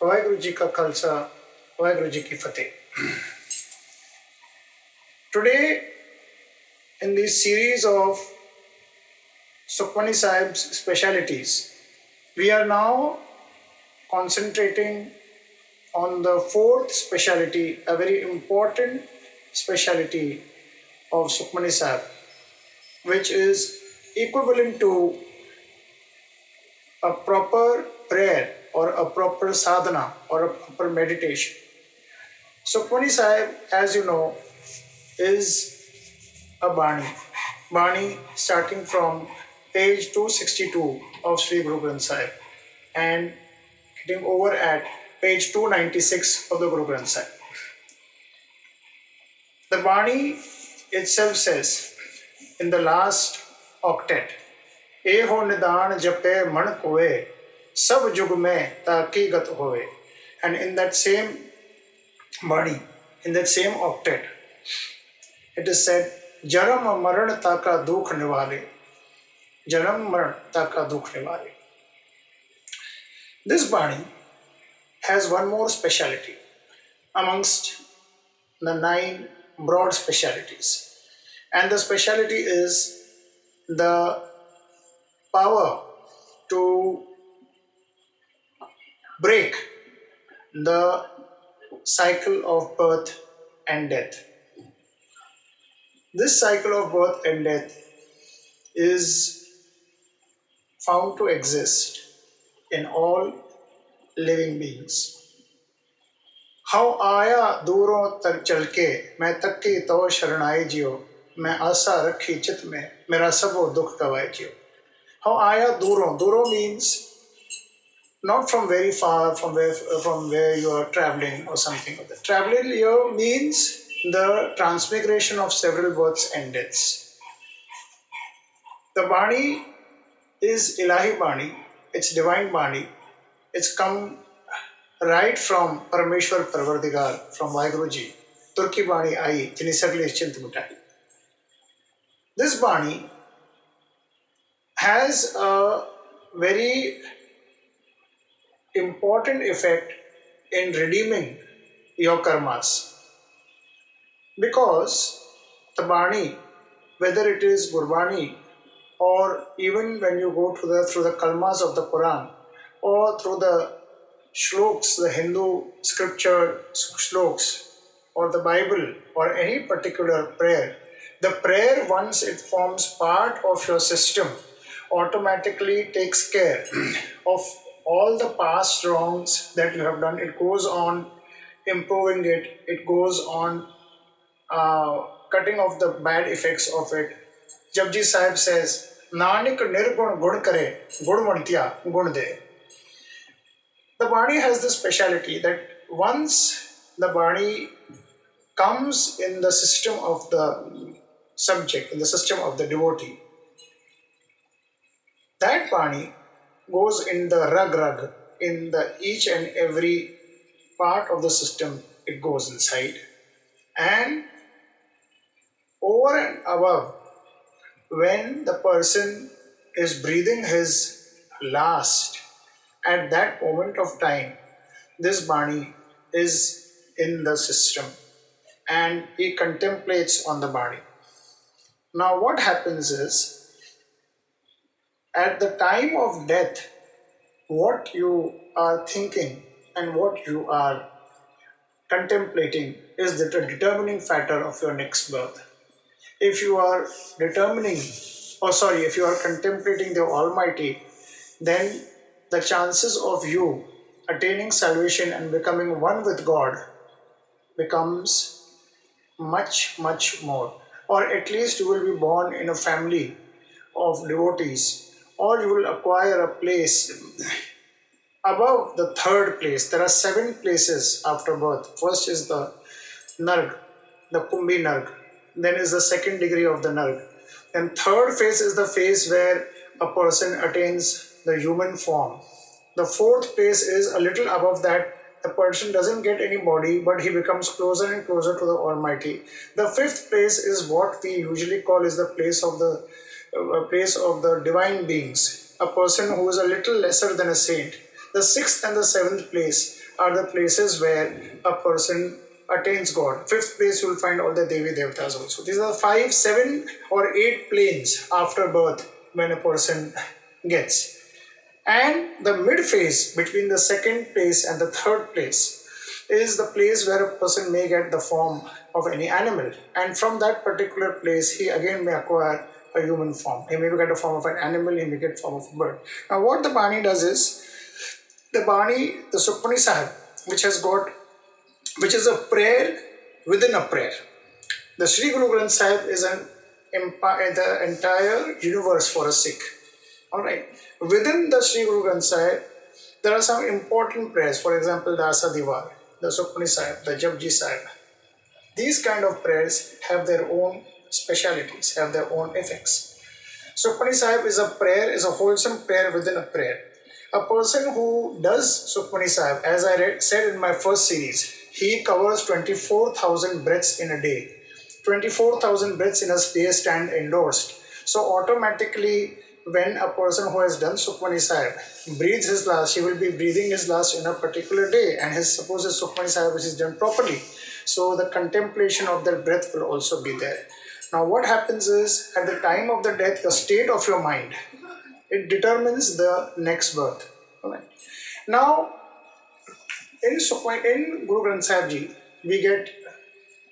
वाहिगुरु जी का खालसा, वाहिगुरु जी की फतेह. Today, in this series of Sukhmani Sahib's specialities, we are now concentrating on the fourth speciality, a very important speciality of Sukhmani Sahib, which is equivalent to a proper prayer or a proper sadhana or a proper meditation. Sukhmani Sahib, as you know, is a Bani. Bani starting from page 262 of Sri Guru Arjan Sahib and getting over at page 296 of the Guru Arjan Sahib. The Bani itself says in the last octet, Eho nidan jape man koe, sab jug mein taqigat hoye. And in that same Bani, in that same octet, it is said, Janam maran taka dukh nivale. Janam maran taka dukh nivale. This Bani has one more speciality amongst the 9 broad specialities. And the speciality is the power to break the cycle of birth and death. This cycle of birth and death is found to exist in all living beings. How आया दूरों तक चल के मैं तक्की तो शरणाई जियो मैं आशा रखी चित में मेरा सबो दुख गवाए जियो. How आया दूरों, दूरों means not from very far, from where you are traveling or something like that. Traveling here means the transmigration of several births and deaths. The Bani is Ilahi Bani, it's divine Bani. It's come right from Parameshwar Parvardigar, from Vaheguru Ji. Turki Bani Ai, Jini Sagli Chint Mutai. This Bani has a very important effect in redeeming your karmas. Because the Bani, whether it is Gurbani or even when you go through the kalmas of the Quran or through the shloks, the Hindu scripture shloks or the Bible or any particular prayer, the prayer, once it forms part of your system, automatically takes care of all the past wrongs that you have done. It goes on improving it, it goes on cutting off the bad effects of it. Japji Sahib says, Nanak nirgun gun kare, gun mantya gun de. The Bani has the speciality that once the Bani comes in the system of the subject, in the system of the devotee, that Bani goes in the rag, in the each and every part of the system, it goes inside. And over and above, when the person is breathing his last, at that moment of time, this Bani is in the system and he contemplates on the Bani. Now what happens is, at the time of death, what you are thinking and what you are contemplating is the determining factor of your next birth. If you are if you are contemplating the Almighty, then the chances of you attaining salvation and becoming one with God becomes much, much more. Or at least you will be born in a family of devotees, or you will acquire a place above the 3rd place. There are 7 places after birth. First is the Narg, the Kumbhi Narg. Then is the 2nd degree of the Narg. Then 3rd phase is the phase where a person attains the human form. The 4th place is a little above that. The person doesn't get any body, but he becomes closer and closer to the Almighty. The 5th place is what we usually call is the place of the divine beings. A person who is a little lesser than a saint. The 6th and the 7th place are the places where a person attains God. Fifth place you will find all the Devi Devatas also. These are 5, 7 or 8 planes after birth when a person gets. And the mid phase between the second place and the third place is the place where a person may get the form of any animal. And from that particular place, he again may acquire a human form. He may get a form of an animal, he may get a form of a bird. Now what the Bani does is, the Bani, the Sukhmani Sahib, which is a prayer within a prayer. The Sri Guru Granth Sahib is the entire universe for a Sikh. Alright. Within the Sri Guru Granth Sahib, there are some important prayers. For example, the Asa Diwar, the Sukhmani Sahib, the Japji Sahib. These kind of prayers have their own specialities, have their own effects. Sukhmani Sahib is a prayer, is a wholesome prayer within a prayer. A person who does Sukhmani Sahib, as I said in my first series, he covers 24,000 breaths in a day. 24,000 breaths in a day stand endorsed. So automatically, when a person who has done Sukhmani Sahib breathes his last, he will be breathing his last in a particular day, and suppose his Sukhmani Sahib is done properly. So the contemplation of that breath will also be there. Now what happens is, at the time of the death, the state of your mind, it determines the next birth. Right. Now, in Guru Granth Sahib Ji, we get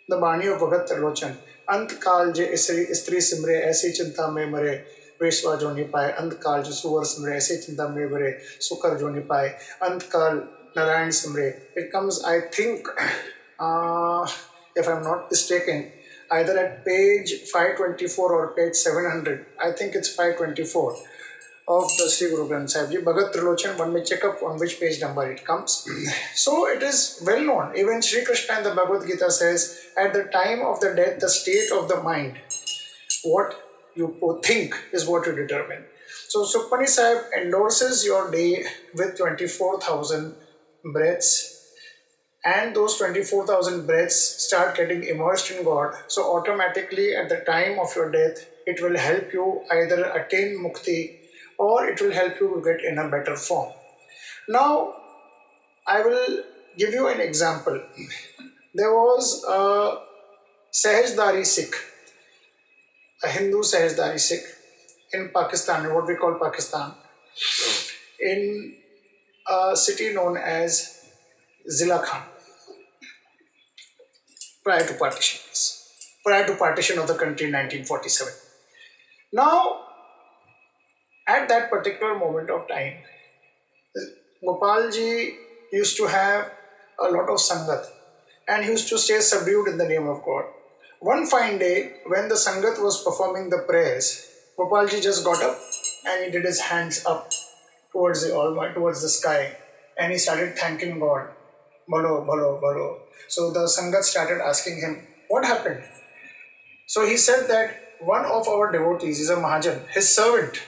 the Bani of Bhagat Trilochan. Ant kaal je istri simre aisi chinta mein mare, Veshwa jo ni paye. Ant kaal je suvar simre aisi chinta mein mare, Sukar jo ni paye. Ant kaal Narayan simre. It comes, I think, if I'm not mistaken, either at page 524 or page 700. I think it's 524 of the Sri Guru Granth Sahib Ji. Bhagat Trilochan, one may check up on which page number it comes. So it is well known. Even Sri Krishna in the Bhagavad Gita says, at the time of the death, the state of the mind, what you think is what you determine. So Sukhmani Sahib endorses your day with 24,000 breaths, and those 24,000 breaths start getting immersed in God. So automatically at the time of your death, it will help you either attain mukti or it will help you to get in a better form. Now, I will give you an example. There was a Sahajdari Sikh, a Hindu Sahajdari Sikh in Pakistan, what we call Pakistan, in a city known as Zila Khan, prior to partition of the country in 1947. Now, at that particular moment of time, Gopalji used to have a lot of sangat and he used to stay subdued in the name of God. One fine day, when the sangat was performing the prayers, Gopalji just got up and he did his hands up towards the Almighty, towards the sky, and he started thanking God. Bolo, bolo, bolo. So the sangat started asking him, what happened? So he said that one of our devotees is a Mahajan, his servant.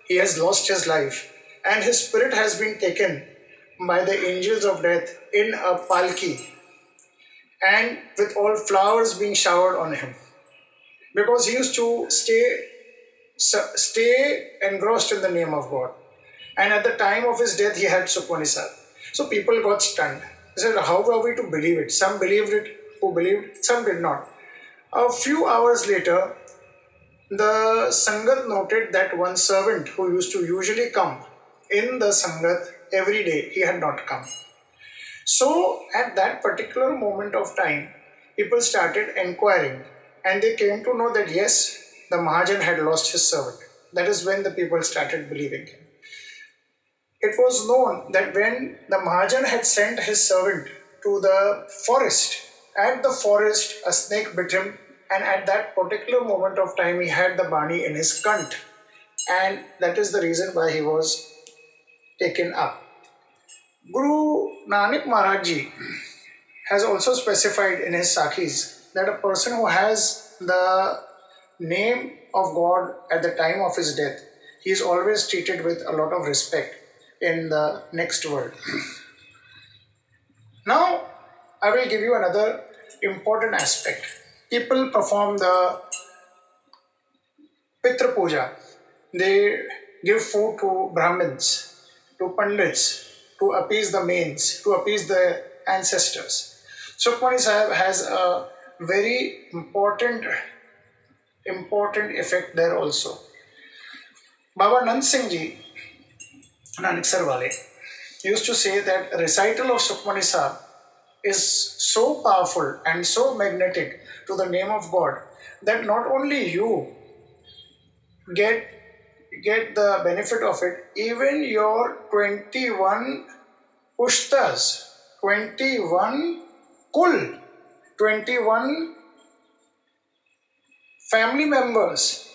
He has lost his life and his spirit has been taken by the angels of death in a palki, and with all flowers being showered on him, because he used to stay engrossed in the name of God. And at the time of his death, he had Sukhmani Sahib. So people got stunned. They said, how are we to believe it? Some believed it, who believed, some did not. A few hours later, the Sangat noted that one servant who used to usually come in the Sangat every day, he had not come. So at that particular moment of time, people started inquiring and they came to know that yes, the Mahajan had lost his servant. That is when the people started believing him. It was known that when the Mahajan had sent his servant to the forest, at the forest a snake bit him, and at that particular moment of time he had the Bani in his kant, and that is the reason why he was taken up. Guru Nanak Maharaj Ji has also specified in his Sakhis that a person who has the name of God at the time of his death, he is always treated with a lot of respect in the next world. Now, I will give you another important aspect. People perform the Pitra Puja. They give food to Brahmins, to Pandits, to appease the mains, to appease the ancestors. Sukhmani Sahib has a very important effect there also. Baba Nand Singh Ji, Nanak Sarwale, used to say that recital of Sukhmani Sahib is so powerful and so magnetic to the name of God that not only you get the benefit of it, even your 21 pushtas, 21 kul, 21 family members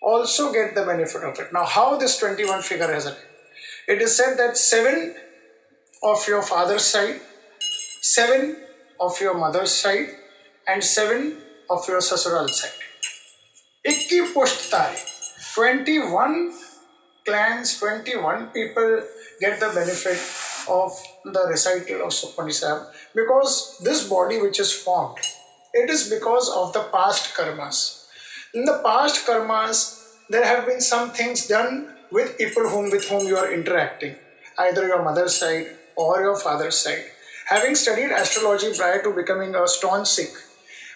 also get the benefit of it. Now, how this 21 figure has it? It is said that 7 of your father's side, 7 of your mother's side, and 7 of your sasural side. 21 pushtare, 21 clans, 21 people get the benefit of the recital of Sukhmani Sahib, because this body which is formed, it is because of the past karmas. In the past karmas, there have been some things done with people with whom you are interacting, either your mother's side or your father's side. Having studied astrology prior to becoming a staunch Sikh,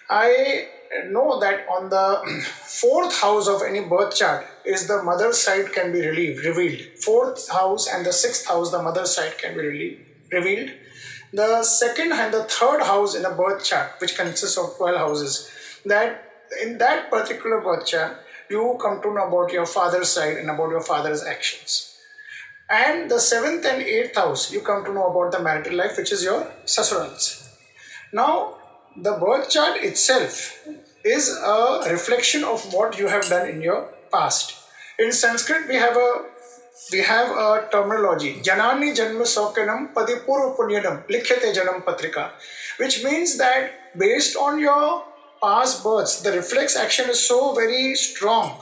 I know that on the 4th house of any birth chart is the mother's side can be revealed. 4th house and the 6th house, the mother's side can be revealed. The 2nd and the 3rd house in a birth chart, which consists of 12 houses, that in that particular birth chart, you come to know about your father's side and about your father's actions. And the 7th and 8th house, you come to know about the marital life, which is your sasurals. Now, the birth chart itself is a reflection of what you have done in your past. In Sanskrit, we have a terminology, Janani Janma Saukanam Padipuru Punyanam Likhyate Janam Patrika, which means that based on your past births, the reflex action is so very strong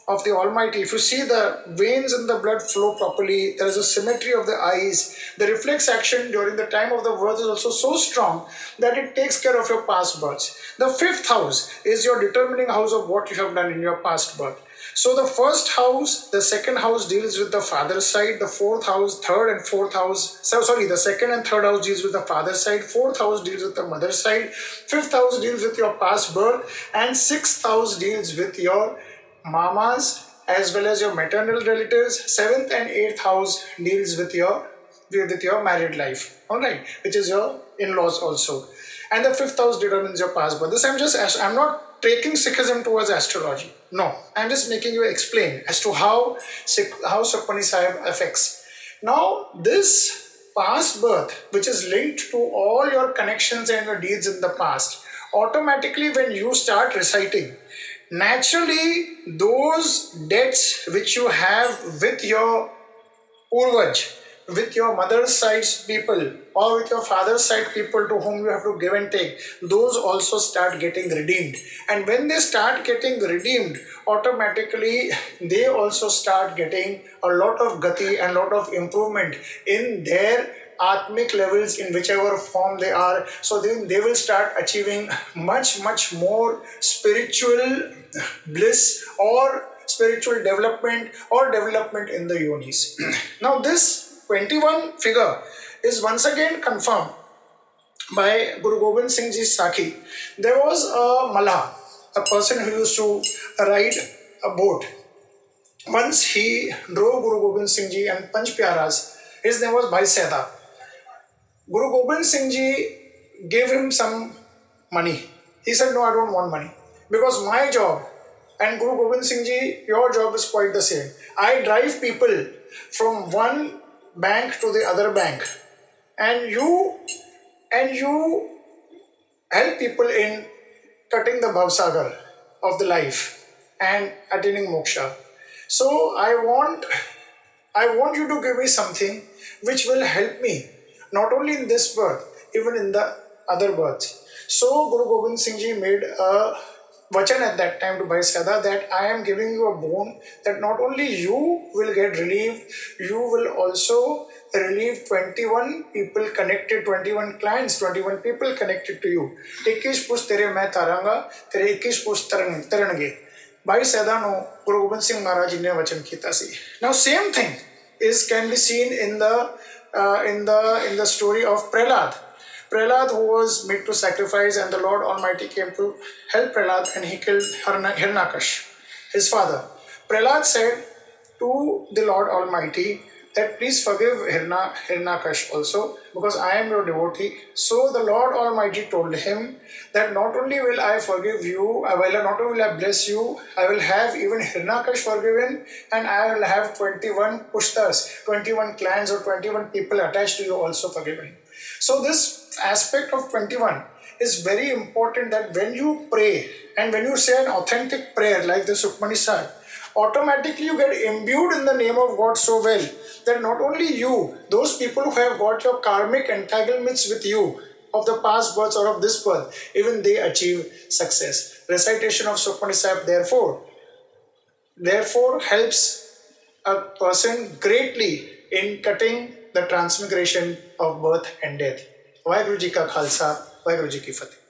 of the Almighty. If you see the veins in the blood flow properly, there is a symmetry of the eyes. The reflex action during the time of the birth is also so strong that it takes care of your past births. The 5th house is your determining house of what you have done in your past birth. So the 1st house, the 2nd house deals with the father's side, the 4th house, 3rd and 4th house, the 2nd and 3rd house deals with the father's side, 4th house deals with the mother's side, 5th house deals with your past birth, and 6th house deals with your mamas as well as your maternal relatives. 7th and 8th house deals with your married life, alright, which is your in-laws also. And the 5th house determines your past birth. This I'm not taking Sikhism towards astrology. No, I'm just making you explain as to how Sukhmani Sahib affects. Now, this past birth, which is linked to all your connections and your deeds in the past, automatically when you start reciting, naturally those debts which you have with your Purvaj, with your mother's side people or with your father's side people to whom you have to give and take, those also start getting redeemed. And when they start getting redeemed, automatically they also start getting a lot of gati and a lot of improvement in their atmic levels in whichever form they are. So then they will start achieving much more spiritual bliss or spiritual development or development in the yonis. Now this 21 figure is once again confirmed by Guru Gobind Singh Ji's Sakhi. There was a Mallah, a person who used to ride a boat. Once he drove Guru Gobind Singh Ji and Panch Pyaras. His name was Bhai Seda. Guru Gobind Singh Ji gave him some money. He said, no, I don't want money. Because my job and Guru Gobind Singh Ji, your job is quite the same. I drive people from one bank to the other bank, and you help people in cutting the bhavsagar of the life and attaining moksha. So I want you to give me something which will help me not only in this birth, even in the other births. So Guru Gobind Singh Ji made a vachan at that time to Bhai Seda that I am giving you a boon that not only you will get relieved, you will also relieve 21 people connected, 21 clients, 21 people connected to you. 21 push tere main taranga, tere 21 push tarange. Bhai Seda no Guru Gobind Singh Maharaj ji ne vachan kita si. Now same thing can be seen in the in the story of Prahlad. Prahlad, who was made to sacrifice, and the Lord Almighty came to help Prahlad, and he killed Hiranyakash, his father. Prahlad said to the Lord Almighty that please forgive Hiranyakash also, because I am your devotee. So the Lord Almighty told him that not only will I forgive you, not only will I bless you, I will have even Hiranyakash forgiven, and I will have 21 pushtas, 21 clans or 21 people attached to you also forgiven. So this aspect of 21 is very important, that when you pray and when you say an authentic prayer like the Sukhmani Sahib, automatically you get imbued in the name of God so well that not only you, those people who have got your karmic entanglements with you of the past births or of this birth, even they achieve success. Recitation of Sukhmani Sahib therefore helps a person greatly in cutting the transmigration of birth and death. Vaheguru Ji ka Khalsa, Vaheguru Ji ki Fateh.